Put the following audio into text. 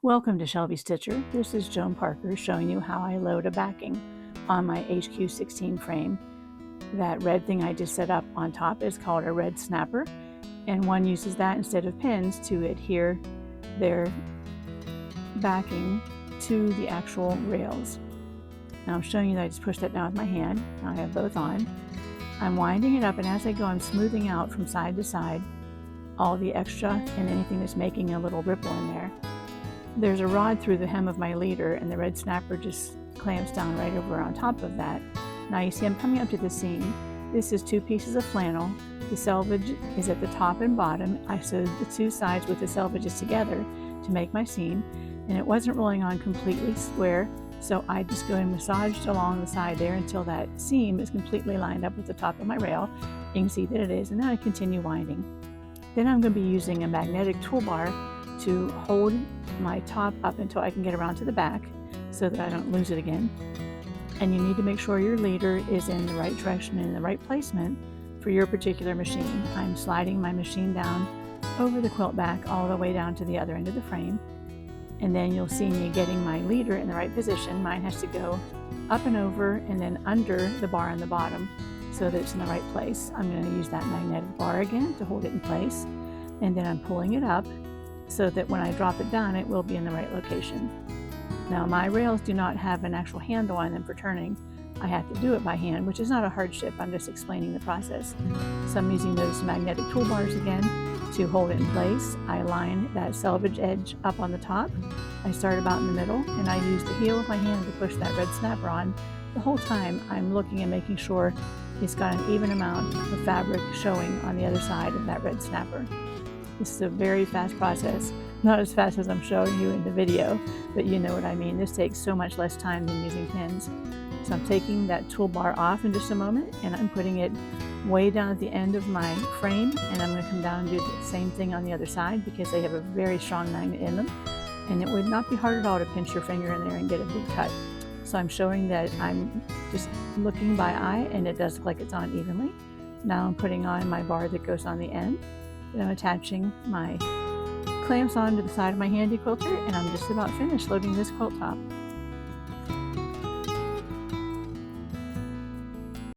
Welcome to Shelby Stitcher. This is Joan Parker showing you how I load a backing on my HQ16 frame. That red thing I just set up on top is called a red snapper, and one uses that instead of pins to adhere their backing to the actual rails. Now I'm showing you that I just push that down with my hand. Now I have both on. I'm winding it up, and as I go I'm smoothing out from side to side all the extra and anything that's making a little ripple in there. There's a rod through the hem of my leader, and the red snapper just clamps down right over on top of that. Now you see I'm coming up to the seam. This is 2 pieces of flannel. The selvage is at the top and bottom. I sewed the 2 sides with the selvages together to make my seam, and it wasn't rolling on completely square, so I just go and massaged along the side there until that seam is completely lined up with the top of my rail. You can see that it is, and then I continue winding. Then I'm going to be using a magnetic toolbar to hold my top up until I can get around to the back so that I don't lose it again. And you need to make sure your leader is in the right direction and in the right placement for your particular machine. I'm sliding my machine down over the quilt back all the way down to the other end of the frame, and then you'll see me getting my leader in the right position. Mine has to go up and over and then under the bar on the bottom so that it's in the right place. I'm going to use that magnetic bar again to hold it in place, and then I'm pulling it up so that when I drop it down it will be in the right location. Now my rails do not have an actual handle on them for turning. I have to do it by hand, which is not a hardship. I'm just explaining the process. So I'm using those magnetic toolbars again to hold it in place. I line that selvage edge up on the top. I start about in the middle, and I use the heel of my hand to push that red snapper on. The whole time I'm looking and making sure it's got an even amount of fabric showing on the other side of that red snapper. This is a very fast process, not as fast as I'm showing you in the video, but you know what I mean. This takes so much less time than using pins. So I'm taking that toolbar off in just a moment, and I'm putting it way down at the end of my frame, and I'm going to come down and do the same thing on the other side because they have a very strong magnet in them, and it would not be hard at all to pinch your finger in there and get a big cut. So I'm showing that I'm just looking by eye, and it does look like it's on evenly. Now I'm putting on my bar that goes on the end. Then I'm attaching my clamps onto the side of my handy quilter, and I'm just about finished loading this quilt top.